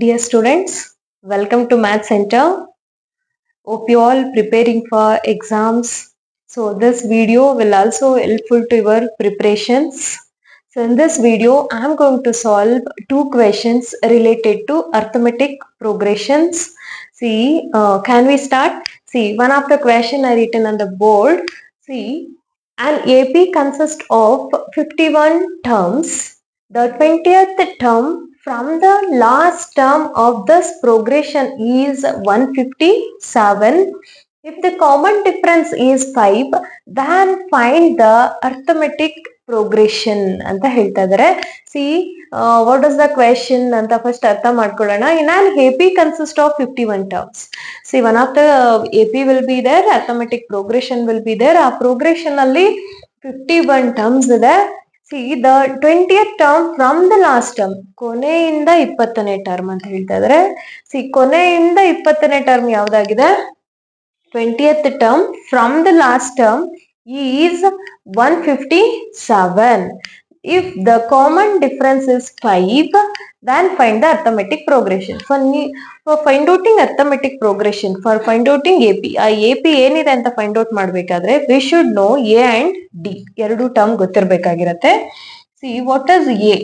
Dear students, welcome to Math Center. Hope you all preparing for exams. So this video will also helpful to your preparations. So in this video, I am going to solve two questions related to arithmetic progressions. See, can we start? See, one of the question I written on the board. See, an AP consists of 51 terms. The 20th term from the last term of this progression is 157. If the common difference is 5, then find the arithmetic progression ಅಂತ ಹೇಳ್ತಾ ಇದ್ದಾರೆ. C what is the question ಅಂತ first ಅರ್ಥ ಮಾಡ್ಕೊಳ್ಳೋಣ. ಇನ್ on AP consist of 51 terms. See, one of the AP will be there, arithmetic progression will be there. ಆ progression ಅಲ್ಲಿ 51 terms ಇದೆ. See the 20th term from the last term, ಕೊನೆಯಿಂದ 20ನೇ term ಅಂತ ಹೇಳ್ತಾ ಇದ್ದಾರೆ. ಸಿ ಕೊನೆಯಿಂದ 20ನೇ ಟರ್ಮ್ ಯಾವ್ದಾಗಿದೆ? 20th term from the last term is 157. If the common difference is 5, then find the arithmetic progression. For find outing arithmetic progression, for find outing AP, ಆ AP ಏನಿದೆ ಅಂತ find out ಮಾಡ್ಬೇಕಾದ್ರೆ we should know A and D. ಎರಡು term ಗೊತ್ತಿರಬೇಕಾಗಿರತ್ತೆ. See, what is A?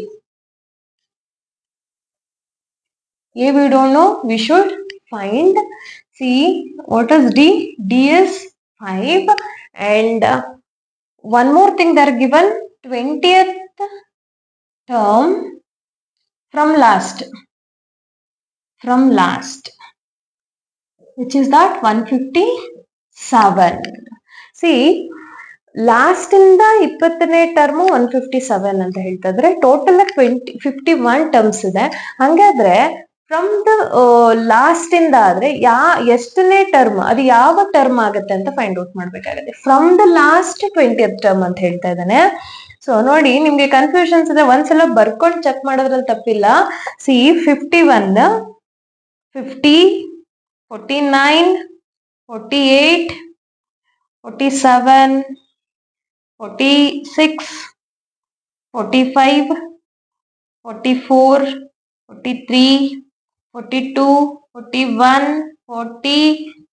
A we don't know, we should find. See, what is D? D is 5 and one more thing they are given, 20th term from last, which is that 157. See, last ಇಂದ 20ನೇ term 157 ಅಂತ ಹೇಳ್ತಾ ಇದ್ರೆ total 51 terms ಇದೆ. ಹಂಗಾದ್ರೆ from the last ಇಂದ ಆದ್ರೆ ಎಷ್ಟನೇ term, ಅದು ಯಾವ ಟರ್ಮ್ ಆಗುತ್ತೆ ಅಂತ ಫೈಂಡ್ ಔಟ್ ಮಾಡ್ಬೇಕಾಗತ್ತೆ. From the last 20th term ಅಂತ ಹೇಳ್ತಾ ಇದ್ದಾನೆ. ಸೊ ನೋಡಿ, ನಿಮ್ಗೆ ಕನ್ಫ್ಯೂಷನ್ಸ್ ಇದೆ, ಒಂದ್ಸಲ ಬರ್ಕೊಂಡು ಚೆಕ್ ಮಾಡೋದ್ರಲ್ಲಿ ತಪ್ಪಿಲ್ಲ. C 51, 50, 49, 48, 47, 46, 45, 44, 43, 42, 41, 40,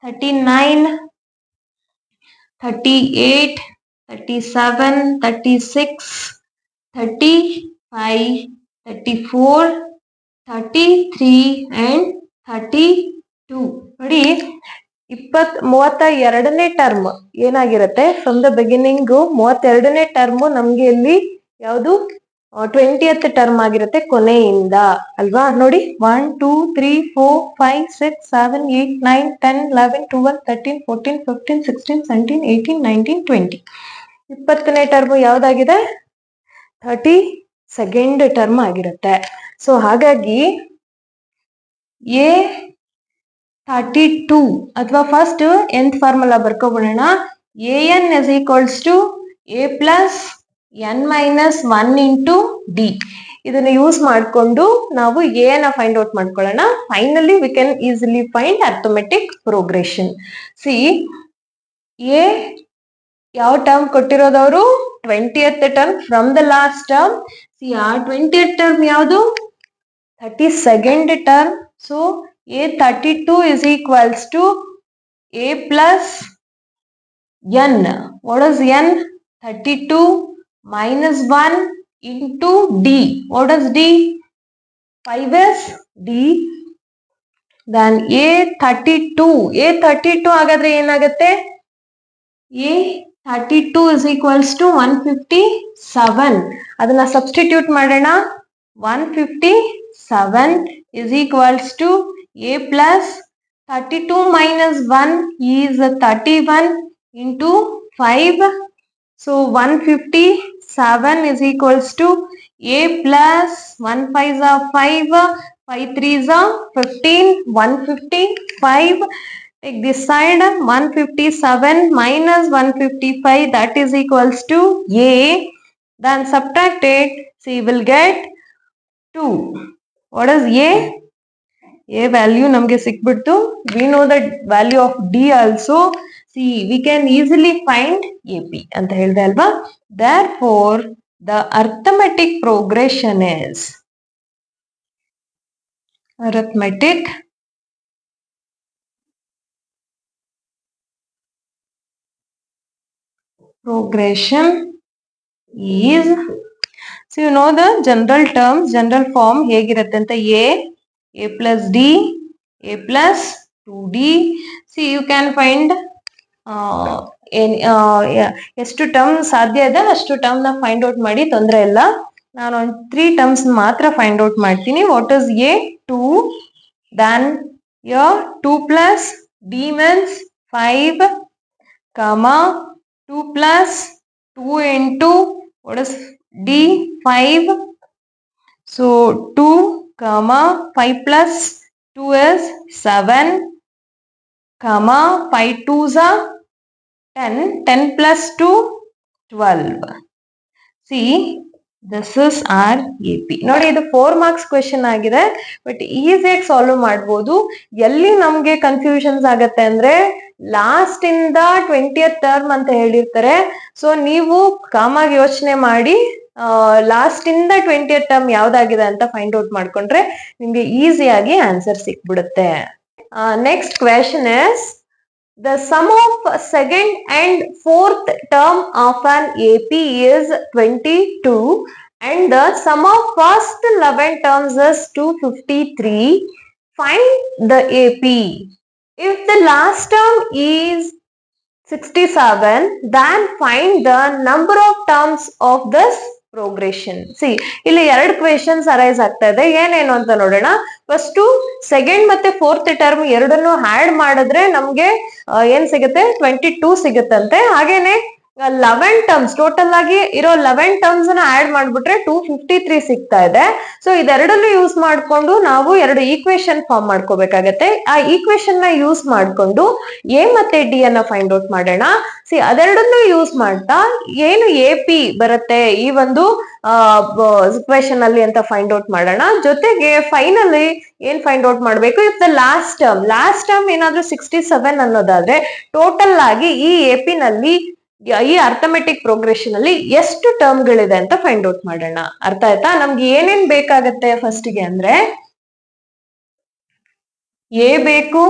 39, 38, 37, 36, 35, 34, 33 and 32. ನೋಡಿ, 32ನೇ ಟರ್ಮ್ ಏನಾಗಿರುತ್ತೆ? ಫ್ರಮ್ ದ ಬಿಗಿನಿಂಗ್ 32ನೇ ಟರ್ಮ್ ನಮ್ಗೆ ಇಲ್ಲಿ ಯಾವುದು 20th ಟರ್ಮ್ ಆಗಿರುತ್ತೆ, ಕೊನೆಯಿಂದ ಅಲ್ವಾ? ನೋಡಿ, 1 2 3 4 5 6 7 8 9 10 11 12 13 14 15 16 17 18 19 20. 20ನೇ ಟರ್ಮ್ ಯಾವ್ದಾಗಿದೆ? 32nd ಟರ್ಮ್ ಆಗಿರುತ್ತೆ. ಸೊ ಹಾಗಾಗಿ ಎ 32 ಅಥವಾ ಫಸ್ಟ್ nth ಫಾರ್ಮುಲಾ ಬರ್ಕೊಬಿಡೋಣ. an is equals to a plus n minus 1 into d. ಇದನ್ನ ಯೂಸ್ ಮಾಡಿಕೊಂಡು ನಾವು a ನ ಫೈಂಡ್ ಔಟ್ ಮಾಡ್ಕೊಳ್ಳೋಣ. Finally we can easily find arithmetic progression. See ಎ ಯಾವ ಟರ್ಮ್ ಕೊಟ್ಟಿರೋದವರು? 20th term from the last term. See ಆ 20th ಟರ್ಮ್ ಯಾವುದು? 32nd term. So A32 is equals to A plus n. What is n? 32 minus 1 into D. What is D? 5 is D. Then A32 ಹಾಗಾದ್ರೆ ಏನಾಗುತ್ತೆ? A32 is equals to 157. ಅದನ್ನ substitute ಮಾಡೋಣ. 157 is equals to A plus 32 minus 1 is 31 into 5. So 157 is equals to A plus 1 5s are 5, 5 3s are 15, 155. Take this side, 157 minus 155, that is equals to A. Then subtract it, so you will get 2. What is A? A value ನಮಗೆ ಸಿಕ್ಬಿಡ್ತು. We know the value of D also. See, we can easily find AP ಅಂತ ಹೇಳಿದೆ ಅಲ್ವಾ? Therefore, the arithmetic progression is arithmetic progression is, so you know the general terms, general form ಹೇಗಿರುತ್ತೆ ಅಂತ, a plus d, a plus 2d. see you can find ಎಷ್ಟು term ಸಾಧ್ಯ ಇದೆ ಅಷ್ಟು term ನ ಫೈಂಡ್ ಔಟ್ ಮಾಡಿ, ತೊಂದರೆ ಇಲ್ಲ. ನಾನು ಒಂದು 3 ಟರ್ಮ್ಸ್ ಮಾತ್ರ ಫೈಂಡ್ ಔಟ್ ಮಾಡ್ತೀನಿ. What is a? 2, then here 2 plus d means 5, comma 2 plus 2 into what is d? 5. so 2 comma 5 plus 2 is 7, comma 5 2s are 10, 10 plus 2 12. see this is our AP. ನೋಡಿ ಇದು 4 marks question ಆಗಿದೆ, but ಈಸಿಯಾಗಿ solve ಮಾಡ್ಬೋದು. ಎಲ್ಲಿ ನಮ್ಗೆ confusions ಆಗತ್ತೆ ಅಂದ್ರೆ last ಇಂದ 20th ಟರ್ಮ್ ಅಂತ ಹೇಳಿರ್ತಾರೆ. ಸೊ ನೀವು ಕಾಮಾಗಿ ಯೋಚನೆ ಮಾಡಿ ಲಾಸ್ಟ್ ಇಂದ 20th ಟರ್ಮ್ ಯಾವ್ದಾಗಿದೆ ಅಂತ ಫೈಂಡ್ ಔಟ್ ಮಾಡ್ಕೊಂಡ್ರೆ ನಿಮ್ಗೆ ಈಸಿಯಾಗಿ ಆನ್ಸರ್ ಸಿಕ್ಬಿಡುತ್ತೆ. Next question is, the sum of second and fourth term of an AP is 22 and the sum of first 11 terms is 253. Find the AP. If the last term is 67, then find the number of terms of this progression. see ಇಲ್ಲಿ 2 questions arise ಆಗ್ತಾ ಇದೆ. ಏನೇನು ಅಂತ ನೋಡೋಣ. First second ಮತ್ತೆ fourth term ಎರಡನ್ನು add ಮಾಡಿದ್ರೆ ನಮ್ಗೆ ಏನ್ ಸಿಗುತ್ತೆ? 22 ಸಿಗುತ್ತಂತೆ. ಹಾಗೇನೆ 11 ಟರ್ಮ್ಸ್ ಟೋಟಲ್ ಆಗಿ ಇರೋ 11 ಟರ್ಮ್ಸ್ ನ ಆಡ್ ಮಾಡ್ಬಿಟ್ರೆ 253 ಸಿಗ್ತಾ ಇದೆ. ಸೊ ಇದೆರಡನ್ನು ಯೂಸ್ ಮಾಡ್ಕೊಂಡು ನಾವು 2 ಈಕ್ವೇಶನ್ ಫಾರ್ಮ್ ಮಾಡ್ಕೋಬೇಕಾಗತ್ತೆ. ಆ ಈಕ್ವೇಶನ್ ನ ಯೂಸ್ ಮಾಡ್ಕೊಂಡು ಎ ಮತ್ತೆ ಡಿ ಅನ್ನ ಫೈಂಡ್ ಔಟ್ ಮಾಡೋಣ. ಅದೆರಡನ್ನು ಯೂಸ್ ಮಾಡ್ತಾ ಏನು ಎ ಪಿ ಬರುತ್ತೆ ಈ ಒಂದು ಇಕ್ವೇಶನ್ ಅಲ್ಲಿ ಅಂತ ಫೈಂಡ್ ಔಟ್ ಮಾಡೋಣ. ಜೊತೆಗೆ ಫೈನಲಿ ಏನ್ ಫೈಂಡ್ ಔಟ್ ಮಾಡ್ಬೇಕು? ಇಫ್ ದ ಲಾಸ್ಟ್ ಟರ್ಮ್ ಏನಾದ್ರೂ 67 ಅನ್ನೋದಾದ್ರೆ ಟೋಟಲ್ ಆಗಿ ಈ ಎ ಪಿ ನಲ್ಲಿ ಈ ಅರ್ಥಮೆಟಿಕ್ ಪ್ರೋಗ್ರೆಷನ್ ಅಲ್ಲಿ ಎಷ್ಟು ಟರ್ಮ್ ಗಳಿದೆ ಅಂತ ಫೈಂಡ್ ಔಟ್ ಮಾಡೋಣ. ಅರ್ಥ ಆಯ್ತಾ? ನಮ್ಗೆ ಏನೇನ್ ಬೇಕಾಗತ್ತೆ ಫಸ್ಟ್ ಗೆ ಅಂದ್ರೆ ಎ ಬೇಕು,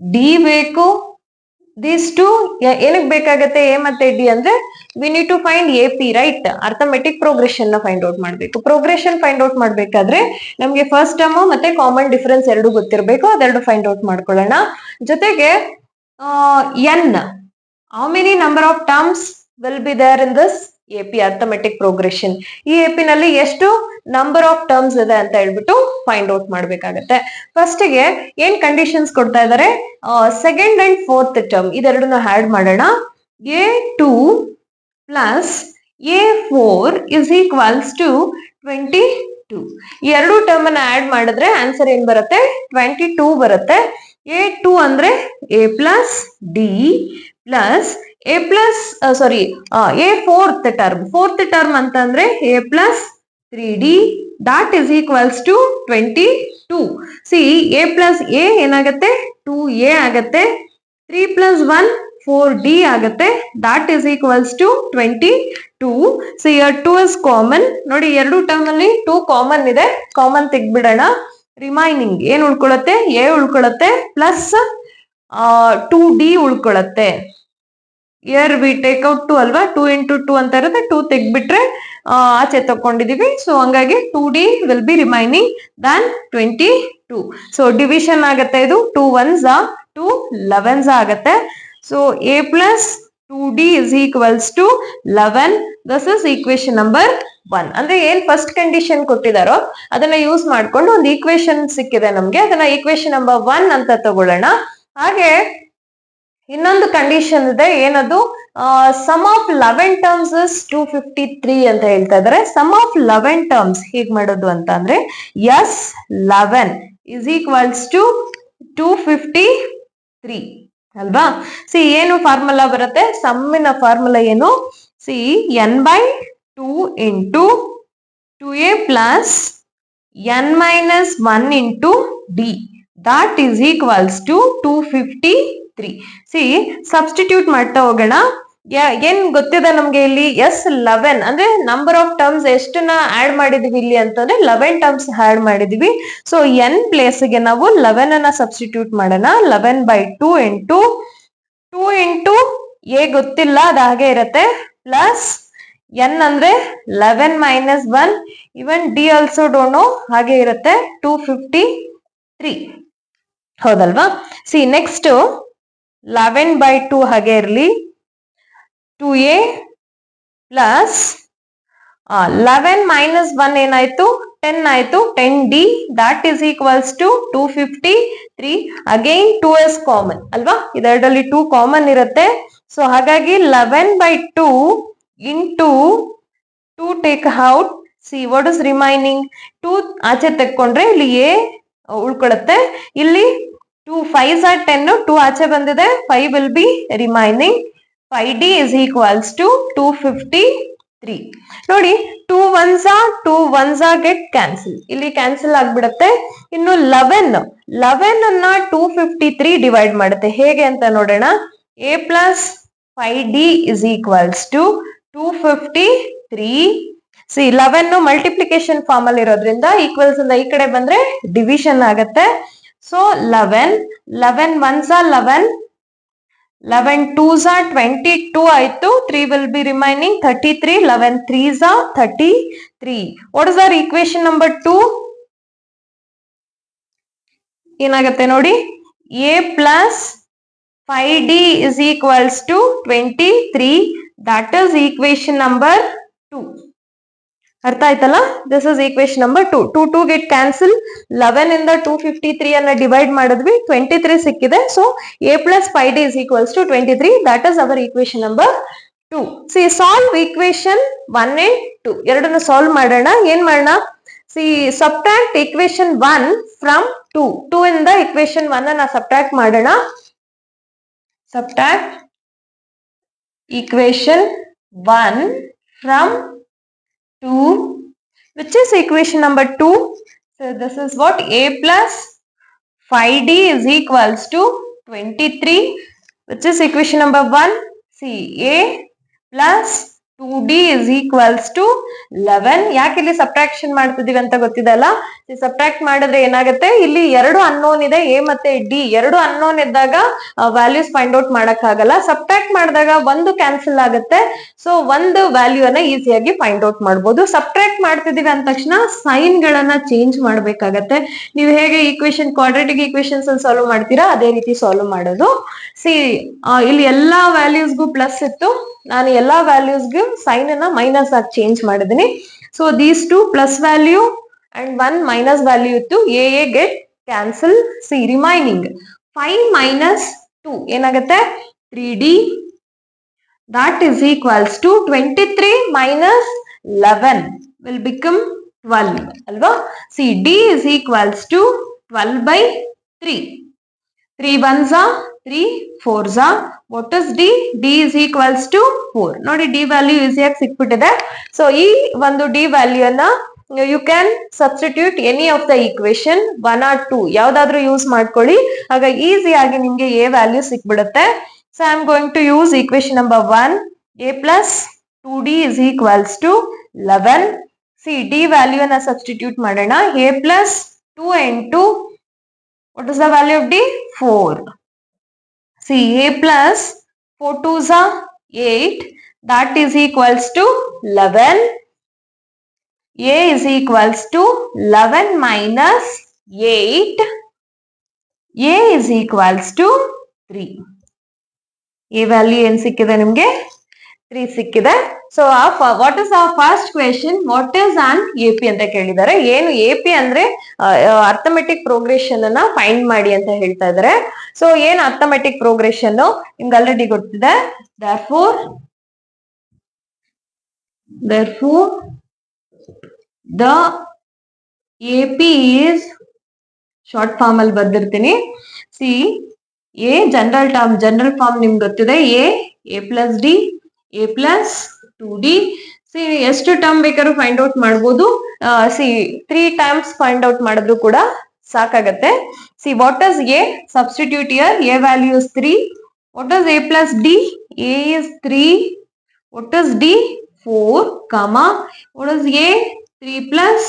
ಡಿ ಬೇಕು. ದೀಸ್ ಟು ಏನಕ್ಕೆ ಬೇಕಾಗತ್ತೆ? ಎ ಮತ್ತೆ ಡಿ ಅಂದ್ರೆ we need to find A P, right? Arithmetic progression ನ ಫೈಂಡ್ ಔಟ್ ಮಾಡ್ಬೇಕು. ಪ್ರೋಗ್ರೆಷನ್ ಫೈಂಡ್ ಔಟ್ ಮಾಡ್ಬೇಕಾದ್ರೆ ನಮ್ಗೆ ಫಸ್ಟ್ ಟರ್ಮ್ ಮತ್ತೆ ಕಾಮನ್ ಡಿಫರೆನ್ಸ್ ಎರಡು ಗೊತ್ತಿರಬೇಕು. ಅದೆರಡು ಫೈಂಡ್ ಔಟ್ ಮಾಡ್ಕೊಳ್ಳೋಣ. ಜೊತೆಗೆ n, how many number of terms will be there in this AP arithmetic progression? ಈ AP ನಲ್ಲಿ ಎಷ್ಟು ನಂಬರ್ ಆಫ್ ಟರ್ಮ್ಸ್ ಇದೆ ಅಂತ ಹೇಳ್ಬಿಟ್ಟು ಫೈಂಡ್ ಔಟ್ ಮಾಡ್ಬೇಕಾಗತ್ತೆ. ಫಸ್ಟ್ ಗೆ ಏನ್ ಕಂಡೀಷನ್ಸ್ ಕೊಡ್ತಾ ಇದಾರೆ? ಸೆಕೆಂಡ್ ಅಂಡ್ ಫೋರ್ತ್ ಟರ್ಮ್ ಇದೆರಡನ್ನ ಆಡ್ ಮಾಡೋಣ. A2 plus A4 is equals to 22. ಈ ಎರಡು ಟರ್ಮ್ ಅನ್ನ ಆಡ್ ಮಾಡಿದ್ರೆ ಆನ್ಸರ್ ಏನ್ ಬರುತ್ತೆ? 22 ಬರುತ್ತೆ. A2 ಅಂದ್ರೆ A plus d plus a plus a fourth term ಅಂತಂದ್ರೆ a plus 3d that is equals to 22. See a plus a ಏನಾಗತ್ತೆ? 2a ಆಗತ್ತೆ. 3 ಪ್ಲಸ್ 1 4d ಆಗತ್ತೆ. That is equals to 22. So here 2 is common. ನೋಡಿ ಎರಡು term ಅಲ್ಲಿ 2 common ಇದೆ. Common ತೆಗ್ದ್ಬಿಡೋಣ. Remaining ಏನ್ ಉಳ್ಕೊಳತ್ತೆ? ಎ ಉಳ್ಕೊಳತ್ತೆ ಪ್ಲಸ್ 2d ಉಳ್ಕೊಳತ್ತೆ. ಇಯರ್ ವಿ ಟೇಕ್ ಔಟ್ 2 ಅಲ್ವಾ? 2 into 2 ಅಂತ ಇರುತ್ತೆ. 2 ತೆಗ್ಬಿಟ್ರೆ ಆಚೆ ತಕೊಂಡಿದೀವಿ. ಸೊ ಹಂಗಾಗಿ 2d will be remaining then 22. So division ಆಗತ್ತೆ. ಇದು 2 1s 2 11s ಆಗತ್ತೆ. So a plus 2d is equals to 11. This is equation number 1. ಅಂದ್ರೆ ಏನ್ ಫಸ್ಟ್ ಕಂಡೀಷನ್ ಕೊಟ್ಟಿದಾರೋ ಅದನ್ನ ಯೂಸ್ ಮಾಡ್ಕೊಂಡು ಒಂದು ಈಕ್ವೇಶನ್ ಸಿಕ್ಕಿದೆ ನಮ್ಗೆ. ಅದನ್ನ ಈಕ್ವೇಶನ್ ನಂಬರ್ 1 ಅಂತ ತಗೊಳ್ಳೋಣ. ಹಾಗೆ ಇನ್ನೊಂದು ಕಂಡೀಷನ್ ಇದೆ. ಏನದು? ಸಮ್ ಆಫ್ 11 ಟರ್ಮ್ಸ್ ಇಸ್ 253 ಅಂತ ಹೇಳ್ತಾ ಇದಾರೆ. ಸಮ್ ಆಫ್ 11 ಟರ್ಮ್ಸ್ ಹೇಗ್ ಮಾಡೋದು ಅಂತ ಅಂದ್ರೆ S11 ಇಸ್ ಈಕ್ವಲ್ಸ್ ಟು 253 ಅಲ್ವಾ? ಸಿ ಏನು ಫಾರ್ಮುಲಾ ಬರುತ್ತೆ? ಸಮ್ಮಿನ ಫಾರ್ಮುಲಾ ಏನು? C n/2 into 2a plus n-1 into d that is equals to 253. C substitute ಮಾಡ್ತಾ ಹೋಗೋಣ. ಏನ್ ಗೊತ್ತಿದೆ ನಮ್ಗೆ ಇಲ್ಲಿ ಎಸ್ 11 ಅಂದ್ರೆ ನಂಬರ್ ಆಫ್ ಟರ್ಮ್ಸ್ ಎಷ್ಟನ್ನ ಆಡ್ ಮಾಡಿದೀವಿ ಇಲ್ಲಿ ಅಂತಂದ್ರೆ 11 ಟರ್ಮ್ಸ್ ಆಡ್ ಮಾಡಿದೀವಿ. ಸೊ n ಪ್ಲೇಸ್ ಗೆ ನಾವು 11 ಅನ್ನ ಸಬ್ಸ್ಟಿಟ್ಯೂಟ್ ಮಾಡೋಣ. 11/2 ಇಂಟು 2 ಇಂಟು ಎ ಗೊತ್ತಿಲ್ಲ ಅದು ಹಾಗೆ ಇರುತ್ತೆ ಪ್ಲಸ್ n ಅಂದ್ರೆ 11 minus 1 even D also don't know ಹಾಗೆ ಇರುತ್ತೆ 253 ಹೌದಲ್ವಾ. ಸಿ ನೆಕ್ಸ್ಟ್ 11/2 ಹಾಗೆ ಇರಲಿ 2a ಪ್ಲಸ್ 11 ಮೈನಸ್ 1 ಏನಾಯ್ತು 10 ಆಯ್ತು 10d that is equals to 253. Again 2s common ಅಲ್ವಾ, ಇದರಲ್ಲಿ 2 ಕಾಮನ್ ಇರುತ್ತೆ. ಸೊ ಹಾಗಾಗಿ 11/2 into 2 take out. See what is remaining 2 ಆಚೆ ತೆಕ್ಕೊಂಡ್ರೆ ಇಲ್ಲಿ a ಉಳ್ಕೊಳುತ್ತೆ. ಇಲ್ಲಿ 2 5s are 10 2 ಆಚೆ ಬಂದಿದೆ 5 will be remaining. 5d is equals to 253. ನೋಡಿ 2 1s ಗೆಟ್ ಕ್ಯಾನ್ಸಲ್, ಇಲ್ಲಿ ಕ್ಯಾನ್ಸಲ್ ಆಗ್ಬಿಡುತ್ತೆ. ಇನ್ನು 11 ಅನ್ನ 253 ಡಿವೈಡ್ ಮಾಡುತ್ತೆ. ಹೇಗೆ ಅಂತ ನೋಡೋಣ. a plus 5d is equals to 253. See 11 multiplication form ಅಲ್ಲಿ ಇರೋದ್ರಿಂದ ಈಕ್ವಲ್ಸ್ ಇಂದ ಈ ಕಡೆ ಬಂದ್ರೆ ಡಿವಿಷನ್ ಆಗತ್ತೆ. So 11 1s are 11, 11 2s are 22 ಆಯ್ತು. 3 will be remaining 33. 11 3s are 33. What is our equation number 2? ಏನಾಗುತ್ತೆ ನೋಡಿ, a plus 5d is equals to 23. That is equation number 2. ಅರ್ಥ ಆಯ್ತಲ್ಲ. This is equation number 2. 2 get cancel. 11 ಇಂದ 253 ಅನ್ನ divide ಮಾಡಿದ್ವಿ 23 ಸಿಕ್ಕಿದೆ. So a plus 5d is equals to 23. That is our equation number 2. C solve equation 1 and 2 ಎರಡನ್ನು solve ಮಾಡೋಣ. ಏನ್ ಮಾಡೋಣ, ಸಿ ಸಬ್ಟ್ರಾಕ್ಟ್ ಈಕ್ವೇಶನ್ 1 ಫ್ರಮ್ 2. 2 ಇಂದ ಈಕ್ವೇಶನ್ 1 ಅನ್ನ ಸಬ್ಟ್ರಾಕ್ಟ್ ಮಾಡೋಣ. Subtract equation 1 from 2, which is equation number 2. So this is what a plus 5d is equals to 23, which is equation number 1. See a plus 2d is equals to 11. ಯಾಕೆ ಇಲ್ಲಿ subtraction ಮಾಡ್ತಿದೀವಿ ಅಂತ ಗೊತ್ತಿದಲ್ಲ. Subtract ಮಾಡಿದ್ರೆ ಏನಾಗುತ್ತೆ, ಇಲ್ಲಿ ಎರಡು unknown ಇದೆ a ಮತ್ತೆ d. ಎರಡು ಅನ್ನೋನ್ ಇದ್ದಾಗ ವ್ಯಾಲ್ಯೂಸ್ ಫೈಂಡ್ ಔಟ್ ಮಾಡಕ್ ಆಗಲ್ಲ. ಸಬ್ಟ್ರಾಕ್ಟ್ ಮಾಡಿದಾಗ ಒಂದು ಕ್ಯಾನ್ಸಲ್ ಆಗುತ್ತೆ. ಸೊ ಒಂದು ವ್ಯಾಲ್ಯೂ ಅನ್ನ ಈಸಿಯಾಗಿ ಫೈಂಡ್ ಔಟ್ ಮಾಡಬಹುದು. ಸಬ್ಟ್ರಾಕ್ಟ್ ಮಾಡ್ತಿದೀವಿ ಅಂದ ತಕ್ಷಣ ಸೈನ್ ಗಳನ್ನ ಚೇಂಜ್ ಮಾಡ್ಬೇಕಾಗತ್ತೆ. ನೀವು ಹೇಗೆ ಈಕ್ವೇಶನ್ ಕ್ವಾಡ್ರಾಟಿಕ್ ಈಕ್ವೇಶನ್ಸ್ ಅಲ್ಲಿ ಸಾಲ್ವ್ ಮಾಡ್ತೀರಾ ಅದೇ ರೀತಿ ಸಾಲ್ವ್ ಮಾಡೋದು. ಸಿ ಇಲ್ಲಿ ಎಲ್ಲಾ ವ್ಯಾಲ್ಯೂಸ್ಗೂ ಪ್ಲಸ್ ಇತ್ತು, ನಾನು ಎಲ್ಲಾ ವ್ಯಾಲ್ಯೂಸ್ಗೂ ಸೈನ್ ಅನ್ನ ಮೈನಸ್ ಆಗಿ ಚೇಂಜ್ ಮಾಡಿದೀನಿ. So these 2 plus value and 1 minus value ಇತ್ತು. A get cancel. See remaining 5 minus 2 ಏನಾಗುತ್ತೆ 3d. That is equals to 23 minus 11 will become 12 ಅಲ್ವಾ. See d is equals to 12/3. 3 1s are 3 4s are. What is d? d is equals to 4. ನೋಡಿ d value ಈಸಿಯಾಗಿ ಸಿಕ್ಬಿಟ್ಟಿದೆ. So ಈ ಒಂದು d value ಅನ್ನ you can substitute any of the equation 1 or 2 ಯಾವ್ದಾದ್ರು use ಮಾಡ್ಕೊಳ್ಳಿ. ಆಗ ಈಸಿಯಾಗಿ ನಿಮ್ಗೆ a ವ್ಯಾಲ್ಯೂ ಸಿಕ್ಬಿಡುತ್ತೆ. So I am going to use equation number 1. a plus 2d is equals to 11. See d value ಅನ್ನ ಸಬ್ಸ್ಟಿಟ್ಯೂಟ್ ಮಾಡೋಣ. a plus 2 into what is the value of d? 4. See a plus 4 2s are 8. That is equals to 11. A is equals to 11 minus 8. A is equals to 3. A value ಏನು ಸಿಕ್ಕಿದೆ ನಿಮ್ಗೆ 3 ಸಿಕ್ಕಿದೆ. So what is our first question, what is an AP ಅಂತ ಕೇಳಿದ್ದಾರೆ. ಏನು AP ಅಂದ್ರೆ arithmetic progression ಅನ್ನ find ಮಾಡಿ ಅಂತ ಹೇಳ್ತಾ ಇದ್ದಾರೆ. ಸೊ ಏನ್ ಅರ್ಥಮೆಟಿಕ್ ಪ್ರೋಗ್ರೆಷನ್ ನಿಮ್ಗೆ ಆಲ್ರೆಡಿ ಗೊತ್ತಿದೆ. therefore the AP is short form ಅಲ್ಲಿ ಬರ್ದಿರ್ತೀನಿ. See a general term, general form ನಿಮ್ಗೆ ಗೊತ್ತಿದೆ. a plus d, a plus 2d. See ಎಷ್ಟು ಟರ್ಮ್ ಬೇಕಾದ್ರೂ ಫೈಂಡ್ ಔಟ್ ಮಾಡ್ಬೋದು. ಸಿ 3 times ಫೈಂಡ್ ಔಟ್ ಮಾಡಿದ್ರು ಕೂಡ ಸಾಕಾಗತ್ತೆ. See what is a, substitute here. a value is 3, What is A plus D? A is 3. What is D? 4, comma. What is A? 3 plus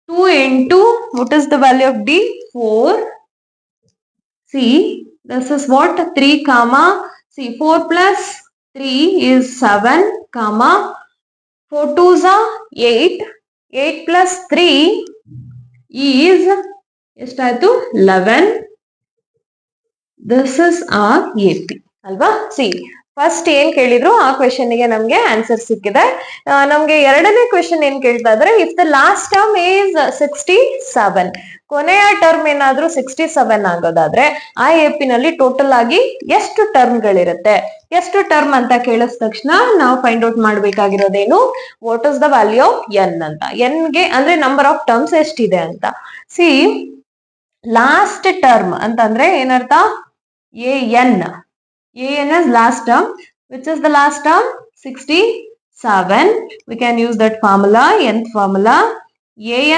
2 into, what is the value of D? 4. See, this is what? 3, comma. See, 4 plus 3 is 7, comma. 4 2s are 8. 8 plus 3 is ಎಷ್ಟಾಯ್ತು 11. This is our AP ಅಲ್ವಾ. C first ಏನ್ ಕೇಳಿದ್ರು ಆ question ಗೆ ನಮ್ಗೆ answer ಸಿಕ್ಕಿದೆ. ನಮ್ಗೆ ಎರಡನೇ ಕ್ವೆಶನ್ ಏನ್ ಕೇಳ್ತಾ ಇದ್ರೆ, if the last term is 67, ಕೊನೆಯ ಟರ್ಮ್ ಏನಾದ್ರೂ 67 ಆಗೋದಾದ್ರೆ ಆ ಎಪಿ ನಲ್ಲಿ ಟೋಟಲ್ ಆಗಿ ಎಷ್ಟು ಟರ್ಮ್ ಗಳಿರುತ್ತೆ? ಎಷ್ಟು ಟರ್ಮ್ ಅಂತ ಕೇಳಿದ ತಕ್ಷಣ ನಾವು ಫೈಂಡ್ ಔಟ್ ಮಾಡ್ಬೇಕಾಗಿರೋದೇನು, what is the value of n ಅಂತ. ಎನ್ ಗೆ ಅಂದ್ರೆ ನಂಬರ್ ಆಫ್ ಟರ್ಮ್ಸ್ ಎಷ್ಟಿದೆ ಅಂತ. ಸಿ ಲಾಸ್ಟ್ ಟರ್ಮ್ ಅಂತಂದ್ರೆ ಏನರ್ಥ? an is last term. Which is the last term? 67. We can use that formula, nth formula,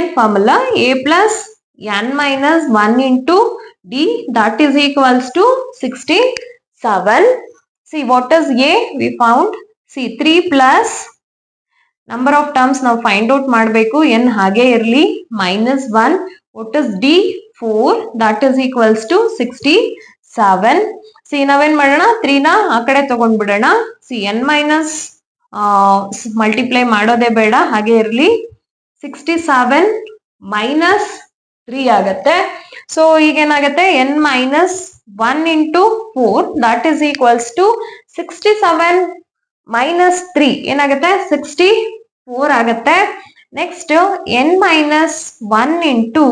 an formula, a plus n minus 1 into d, that is equals to 67. See, what is a? We found. See, 3 plus number of terms now find out ಮಾಡಬೇಕು. n ಹಾಗೆ ಇರಲಿ, minus 1. What is d? 4, that is equals to 67. See ನಾವೇನ್ ಮಾಡೋಣ, 3 ನ ಆ ಕಡೆ ತಗೊಂಡ್ಬಿಡೋಣ. See n minus multiply ಮಾಡೋದೇ ಬೇಡ, ಹಾಗೆ ಇರಲಿ. 67 ಮೈನಸ್ 3 ಆಗತ್ತೆ. ಸೊ ಈಗೇನಾಗತ್ತೆ, n minus 1 into 4, that is equals to 67 minus 3 ಏನಾಗತ್ತೆ, 64 ಆಗತ್ತೆ. Next n minus 1 into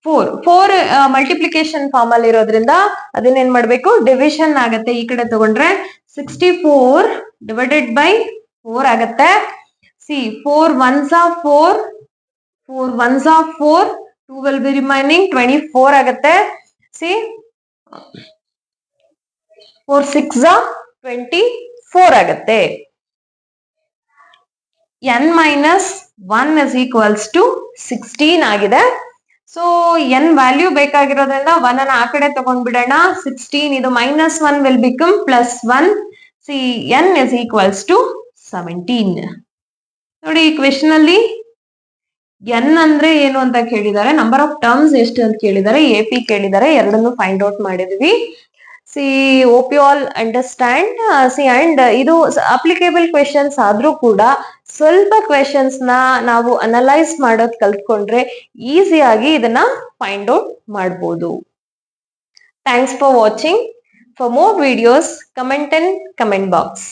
4 multiplication form ಅಲ್ಲಿ ಇರೋದ್ರಿಂದ ಅದನ್ನೇನ್ ಮಾಡ್ಬೇಕು, ಡಿವಿಷನ್ ಆಗತ್ತೆ. ಈ ಕಡೆ ತಗೊಂಡ್ರೆ 64 ಡಿವೈಡೆಡ್ ಬೈ 4 ಆಗತ್ತೆ. C 4 1s are 4, 4 1s are 4, 2 will be remaining, 24 ಆಗತ್ತೆ. ಸಿ 4 6s are 24 ಆಗತ್ತೆ. n minus 1 is equals to 16 ಆಗಿದೆ. ಸೊ n ವ್ಯಾಲ್ಯೂ ಬೇಕಾಗಿರೋದ್ರಿಂದ 1 ಅನ್ನ ಆ ಕಡೆ ತಗೊಂಡ್ಬಿಡೋಣ. 16 ಇದು minus 1 will become plus 1. See n is equals to 17. ನೋಡಿ, ಈ ಕ್ವೆಶನ್ ಅಲ್ಲಿ n ಅಂದ್ರೆ ಏನು ಅಂತ ಕೇಳಿದ್ದಾರೆ, ನಂಬರ್ ಆಫ್ ಟರ್ಮ್ಸ್ ಎಷ್ಟು ಅಂತ ಕೇಳಿದ್ದಾರೆ, AP ಕೇಳಿದ್ದಾರೆ. ಎರಡನ್ನು ಫೈಂಡ್ ಔಟ್ ಮಾಡಿದ್ವಿ. See hope you all understand. See and ಇದು ಅಪ್ಲಿಕೇಬಲ್ ಕ್ವೆಶನ್ಸ್ ಆದ್ರೂ ಕೂಡ ಸ್ವಲ್ಪ ಕ್ವೆಶನ್ಸ್ ನ ನಾವು ಅನಲೈಸ್ ಮಾಡೋದ್ ಕಲ್ತ್ಕೊಂಡ್ರೆ ಈಸಿಯಾಗಿ ಇದನ್ನ ಫೈಂಡ್ ಔಟ್ ಮಾಡ್ಬೋದು. Thanks for watching. For more videos comment in comment box.